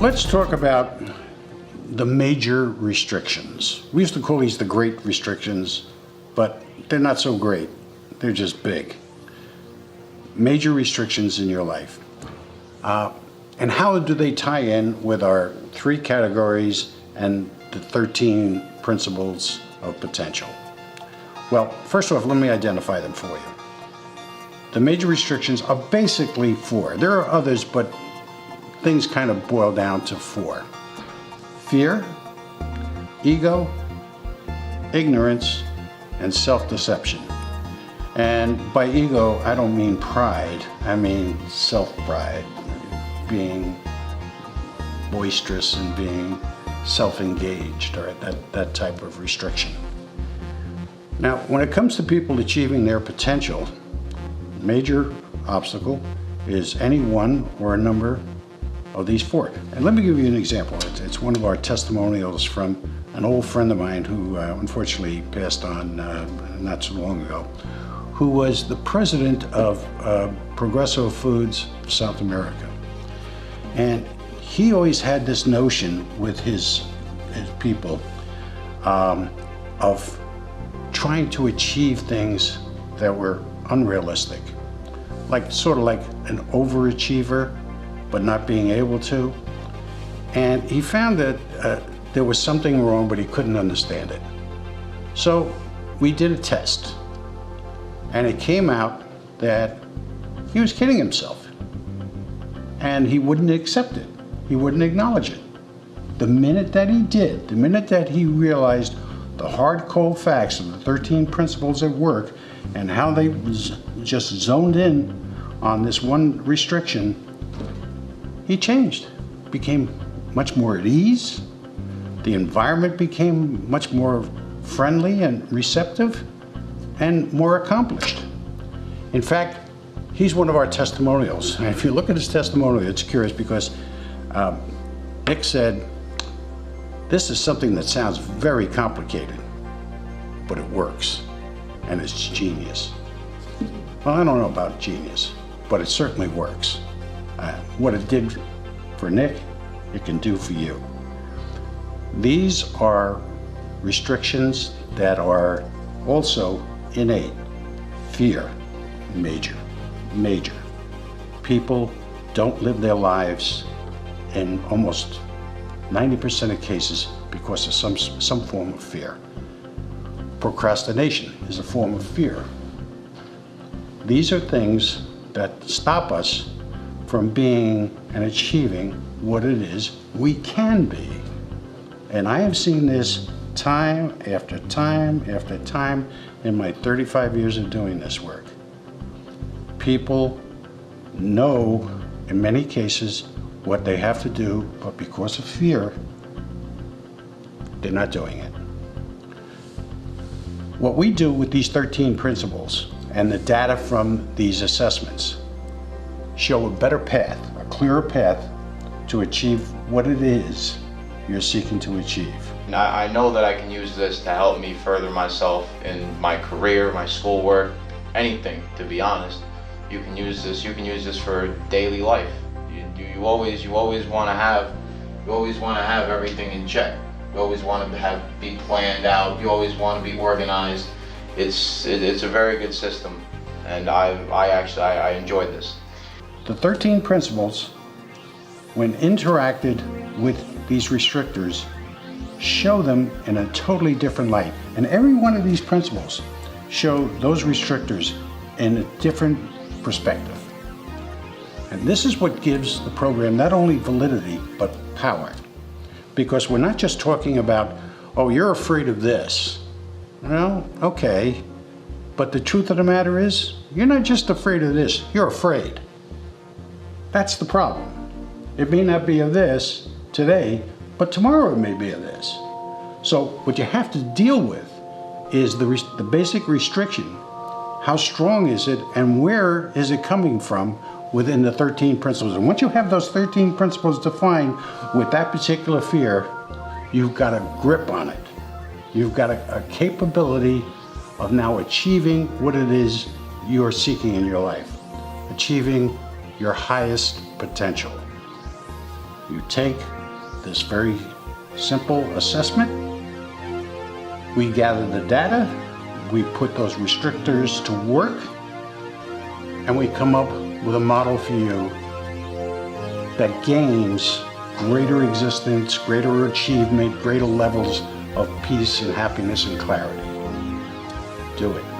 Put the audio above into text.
Let's talk about the major restrictions. We used to call these the great restrictions, but they're not so great. They're just big. Major restrictions in your life. And how do they tie in with our 3 categories and the 13 principles of potential? Well, first off, let me identify them for you. The major restrictions are basically 4. There are others, but things kind of boil down to 4. Fear, ego, ignorance, and self-deception. And by ego, I don't mean pride, I mean self-pride, being boisterous and being self-engaged, or that type of restriction. Now, when it comes to people achieving their potential, major obstacle is any one or a number of these 4. And let me give you an example. It's one of our testimonials from an old friend of mine who unfortunately passed on not so long ago, who was the president of Progresso Foods South America. And he always had this notion with his people of trying to achieve things that were unrealistic. Sort of like an overachiever, but not being able to. And he found that there was something wrong, but he couldn't understand it. So we did a test, and it came out that he was kidding himself. And he wouldn't accept it. He wouldn't acknowledge it. The minute that he did, the minute that he realized the hard, cold facts of the 13 principles at work and how they just zoned in on this one restriction, he changed, became much more at ease. The environment became much more friendly and receptive and more accomplished. In fact, he's one of our testimonials. And if you look at his testimonial, it's curious because Nick said, "This is something that sounds very complicated, but it works, and it's genius." Well, I don't know about genius, but it certainly works. What it did for Nick, it can do for you. These are restrictions that are also innate. Fear, major. People don't live their lives in almost 90% of cases because of some form of fear. Procrastination is a form of fear. These are things that stop us from being and achieving what it is we can be. And I have seen this time after time after time in my 35 years of doing this work. People know, in many cases, what they have to do, but because of fear, they're not doing it. What we do with these 13 principles and the data from these assessments show a better path, a clearer path to achieve what it is you're seeking to achieve. I know that I can use this to help me further myself in my career, my schoolwork, anything, to be honest. You can use this for daily life. You always want to have everything in check. You always want to be planned out. You always want to be organized. It's a very good system, and I enjoyed this. The 13 principles, when interacted with these restrictors, show them in a totally different light. And every one of these principles show those restrictors in a different perspective. And this is what gives the program not only validity, but power. Because we're not just talking about, oh, you're afraid of this. Well, okay. But the truth of the matter is, you're not just afraid of this, you're afraid. That's the problem. It may not be of this today, but tomorrow it may be of this. So what you have to deal with is the basic restriction. How strong is it, and where is it coming from within the 13 principles? And once you have those 13 principles defined with that particular fear, you've got a grip on it. You've got a capability of now achieving what it is you're seeking in your life, achieving your highest potential. You take this very simple assessment, we gather the data, we put those restrictors to work, and we come up with a model for you that gains greater existence, greater achievement, greater levels of peace and happiness and clarity. Do it.